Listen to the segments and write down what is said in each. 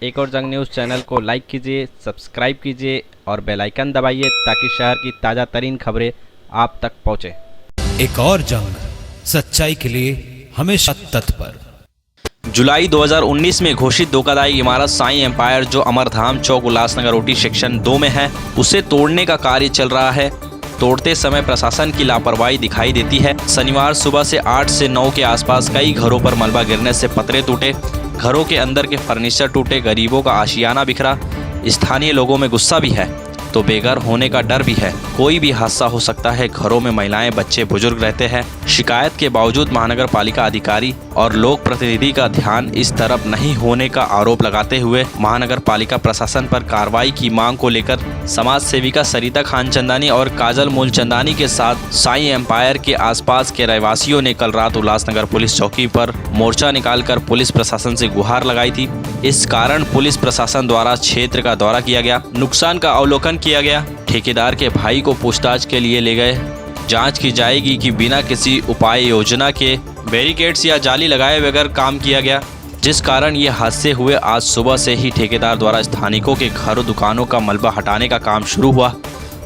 एक और जंग न्यूज़ चैनल को लाइक कीजिए, सब्सक्राइब कीजिए और बेल आइकन दबाइए ताकि शहर की ताज़ा तरीन खबरें आप तक पहुँचे। एक और जंग, सच्चाई के लिए हमेशा तत्पर। जुलाई 2019 में घोषित धोखाधड़ी इमारत साई एम्पायर जो अमरधाम चौक उल्लासनगर ओटी सेक्शन 2 में है, उसे तोड़ने का कार्य चल रहा है। तोड़ते समय प्रशासन की लापरवाही दिखाई देती है। शनिवार सुबह से 8 से 9 के आसपास कई घरों पर मलबा गिरने से पतरे टूटे, घरों के अंदर के फर्नीचर टूटे, गरीबों का आशियाना बिखरा। स्थानीय लोगों में गुस्सा भी है तो बेघर होने का डर भी है। कोई भी हादसा हो सकता है। घरों में महिलाएं, बच्चे, बुजुर्ग रहते हैं। शिकायत के बावजूद महानगर पालिका अधिकारी और लोक प्रतिनिधि का ध्यान इस तरफ नहीं होने का आरोप लगाते हुए महानगर पालिका प्रशासन पर कार्रवाई की मांग को लेकर समाज सेविका सरिता खानचंदानी और काजल मूलचंदानी के साथ साई एम्पायर के आसपास के रहवासियों ने कल रात उल्लासनगर पुलिस चौकी पर मोर्चा निकालकर पुलिस प्रशासन से गुहार लगाई थी। इस कारण पुलिस प्रशासन द्वारा क्षेत्र का दौरा किया गया, नुकसान का अवलोकन किया गया। ठेकेदार के भाई को पूछताछ के लिए ले गए। जांच की जाएगी कि बिना किसी उपाय योजना के बैरिकेड्स या जाली लगाए बगैर काम किया गया, जिस कारण ये हादसे हुए। आज सुबह से ही ठेकेदार द्वारा स्थानिकों के घरों दुकानों का मलबा हटाने का काम शुरू हुआ।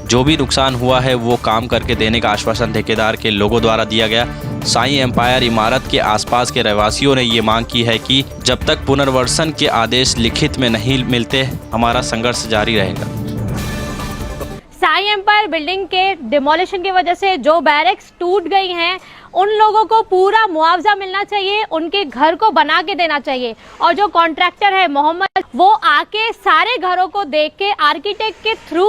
जो भी नुकसान हुआ है वो काम करके देने का आश्वासन ठेकेदार के लोगों द्वारा दिया गया। साई एम्पायर इमारत के आसपास के रहवासियों ने ये मांग की है कि जब तक पुनर्वसन के आदेश लिखित में नहीं मिलते, हमारा संघर्ष जारी रहेगा। साई एम्पायर बिल्डिंग के डिमोलिशन की वजह से जो बैरक्स टूट गई हैं, उन लोगों को पूरा मुआवजा मिलना चाहिए, उनके घर को बना के देना चाहिए। और जो कॉन्ट्रैक्टर है मोहम्मद, वो आके सारे घरों को देख के आर्किटेक्ट के थ्रू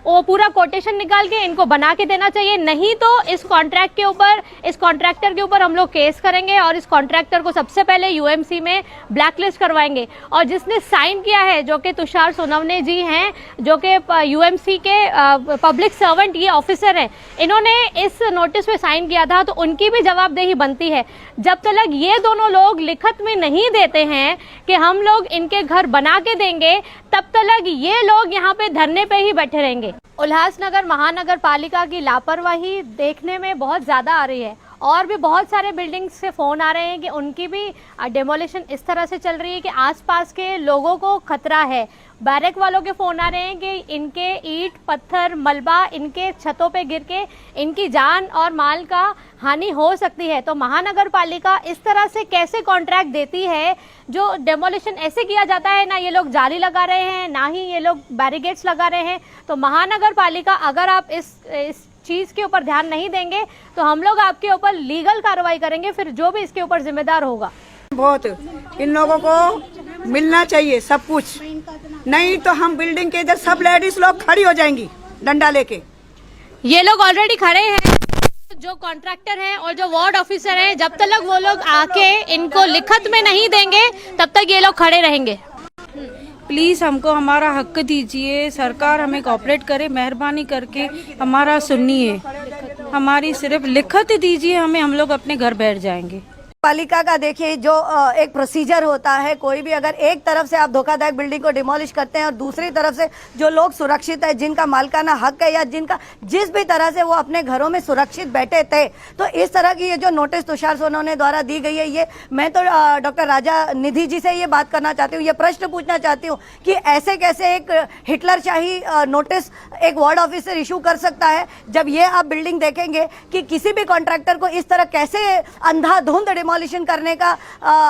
वो पूरा कोटेशन निकाल के इनको बना के देना चाहिए। नहीं तो इस कॉन्ट्रैक्ट के ऊपर, इस कॉन्ट्रैक्टर के ऊपर हम लोग केस करेंगे और इस कॉन्ट्रैक्टर को सबसे पहले यूएमसी में ब्लैकलिस्ट करवाएंगे। और जिसने साइन किया है, जो कि तुषार सोनवने जी हैं, जो कि यूएमसी के पब्लिक सर्वेंट, ये ऑफिसर हैं, इन्होंने इस नोटिस पे साइन किया था, तो उनकी भी जवाबदेही बनती है। जब तक ये दोनों लोग लिखित में नहीं देते हैं कि हम लोग इनके घर बना के देंगे, तब तक ये लोग यहाँ पे धरने पे ही बैठे रहेंगे। उल्लासनगर महानगर पालिका की लापरवाही देखने में बहुत ज़्यादा आ रही है और भी बहुत सारे बिल्डिंग्स से फ़ोन आ रहे हैं कि उनकी भी डेमोलिशन इस तरह से चल रही है कि आसपास के लोगों को खतरा है। बैरक वालों के फ़ोन आ रहे हैं कि इनके ईंट, पत्थर, मलबा इनके छतों पे गिर के इनकी जान और माल का हानि हो सकती है। तो महानगर पालिका इस तरह से कैसे कॉन्ट्रैक्ट देती है? जो डेमोलिशन ऐसे किया जाता है, ना ये लोग जाली लगा रहे हैं, ना ही ये लोग बैरिकेड्स लगा रहे हैं। तो महानगर पालिका, अगर आप इस चीज़ के ऊपर ध्यान नहीं देंगे तो हम लोग आपके ऊपर लीगल कार्रवाई करेंगे, फिर जो भी इसके ऊपर जिम्मेदार होगा। बहुत इन लोगों को मिलना चाहिए सब कुछ, नहीं तो हम बिल्डिंग के इधर सब लेडीज लोग खड़ी हो जाएंगी डंडा लेके। ये लोग ऑलरेडी खड़े हैं, जो कॉन्ट्रैक्टर हैं और जो वार्ड ऑफिसर हैं, जब तक वो लोग आके इनको लिखित में नहीं देंगे तब तक ये लोग खड़े रहेंगे। प्लीज़ हमको हमारा हक दीजिए, सरकार हमें कोऑपरेट करे, मेहरबानी करके हमारा सुनिए, हमारी सिर्फ लिखत दीजिए हमें, हम लोग अपने घर बैठ जाएंगे। पालिका का देखिए जो एक प्रोसीजर होता है, कोई भी अगर एक तरफ से आप धोखादायक बिल्डिंग को डिमोलिश करते हैं और दूसरी तरफ से जो लोग सुरक्षित है, जिनका मालिकाना हक है या जिनका जिस भी तरह से वो अपने घरों में सुरक्षित बैठे थे, तो इस तरह की ये जो नोटिस तुषार सोनवने द्वारा दी गई है, ये मैं तो डॉक्टर राजा निधि जी से ये बात करना चाहती हूँ, ये प्रश्न पूछना चाहती हूँ कि ऐसे कैसे एक हिटलरशाही नोटिस एक वार्ड ऑफिसर इशू कर सकता है, जब ये आप बिल्डिंग देखेंगे कि किसी भी कॉन्ट्रैक्टर को इस तरह कैसे अंधाधुंध डिमोलिशन करने का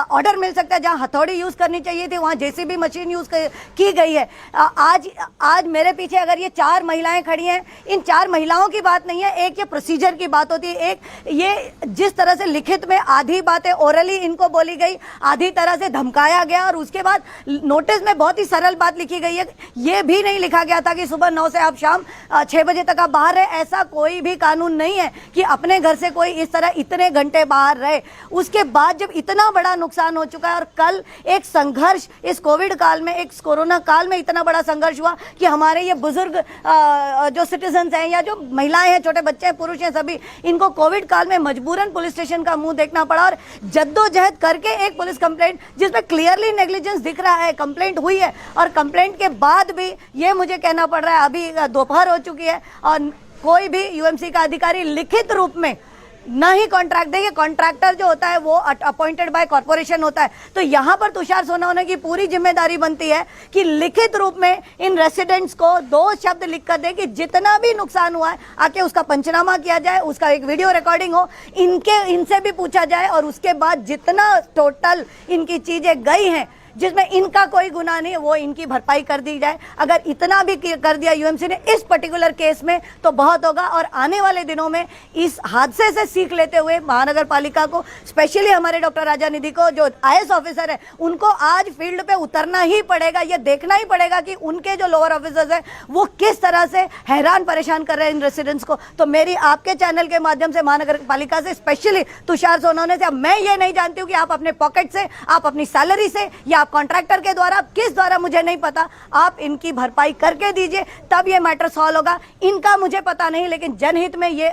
ऑर्डर मिल सकता है। जहां हथौड़ी यूज करनी चाहिए थी वहां जेसीबी मशीन यूज की गई है। आज मेरे पीछे अगर ये 4 महिलाएं खड़ी हैं, इन 4 महिलाओं की बात नहीं है, एक ये प्रोसीजर की बात होती है। एक ये जिस तरह से लिखित में आधी बातें ओरली इनको बोली गई, आधी तरह से धमकाया गया और उसके बाद नोटिस में बहुत ही सरल बात लिखी गई है। ये भी नहीं लिखा गया था कि सुबह 9 से आप शाम 6 बजे तक आप बाहर रहे। ऐसा कोई भी कानून नहीं है कि अपने घर से कोई इस तरह इतने घंटे बाहर रहे। उसके बाद जब इतना बड़ा नुकसान हो चुका है और कल एक संघर्ष इस कोविड काल में, एक कोरोना काल में इतना बड़ा संघर्ष हुआ कि हमारे ये बुजुर्ग जो सिटीजन्स हैं या जो महिलाएं हैं, छोटे बच्चे हैं, पुरुष हैं, सभी इनको कोविड काल में मजबूरन पुलिस स्टेशन का मुंह देखना पड़ा और जद्दोजहद करके एक पुलिस कंप्लेंट जिसमें क्लियरली नेग्लिजेंस दिख रहा है, कंप्लेंट हुई है और कंप्लेंट के बाद भी ये मुझे कहना पड़ रहा है, अभी दोपहर हो चुकी है और कोई भी यूएमसी का अधिकारी लिखित रूप में न ही कॉन्ट्रैक्ट, देखिए कॉन्ट्रैक्टर जो होता है वो अपॉइंटेड बाय कॉर्पोरेशन होता है। तो यहाँ पर तुषार सोनावने की पूरी जिम्मेदारी बनती है कि लिखित रूप में इन रेसिडेंट्स को 2 शब्द लिख कर दे कि जितना भी नुकसान हुआ है आके उसका पंचनामा किया जाए, उसका एक वीडियो रिकॉर्डिंग हो, इनसे भी पूछा जाए और उसके बाद जितना टोटल इनकी चीजें गई हैं जिसमें इनका कोई गुनाह नहीं, वो इनकी भरपाई कर दी जाए। अगर इतना भी कर दिया यूएमसी ने इस पर्टिकुलर केस में तो बहुत होगा। और आने वाले दिनों में इस हादसे से सीख लेते हुए महानगर पालिका को, स्पेशली हमारे डॉक्टर राजा निधि को जो IAS ऑफिसर है, उनको आज फील्ड पे उतरना ही पड़ेगा। ये देखना ही पड़ेगा कि उनके जो लोअर ऑफिसर्स हैं वो किस तरह से हैरान परेशान कर रहे हैं इन रेसिडेंट्स को। तो मेरी आपके चैनल के माध्यम से महानगर पालिका से, स्पेशली तुषार सोनावने से, अब मैं ये नहीं जानती हूँ कि आप अपने पॉकेट से, आप अपनी सैलरी से या कॉन्ट्रैक्टर के द्वारा, किस द्वारा मुझे नहीं पता, आप इनकी भरपाई करके दीजिए, तब ये मैटर सॉल्व होगा। इनका मुझे पता नहीं, लेकिन जनहित में ये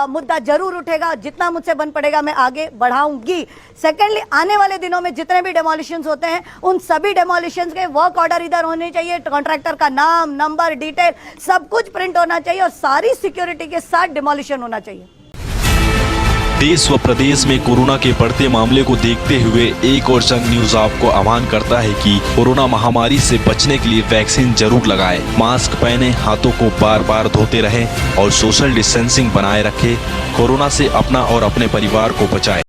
मुद्दा जरूर उठेगा। जितना मुझसे बन पड़ेगा मैं आगे बढ़ाऊंगी। सेकेंडली, आने वाले दिनों में जितने भी डेमोलिशंस होते हैं उन सभी डेमोलिशंस के वर्क ऑर्डर इधर होने चाहिए, कॉन्ट्रैक्टर का नाम, नंबर, डिटेल सब कुछ प्रिंट होना चाहिए और सारी सिक्योरिटी के साथ डेमोलिशन होना चाहिए। देश व प्रदेश में कोरोना के बढ़ते मामले को देखते हुए एक और जंग न्यूज आपको आह्वान करता है कि कोरोना महामारी से बचने के लिए वैक्सीन जरूर लगाएं, मास्क पहने, हाथों को बार बार धोते रहें और सोशल डिस्टेंसिंग बनाए रखें। कोरोना से अपना और अपने परिवार को बचाएं।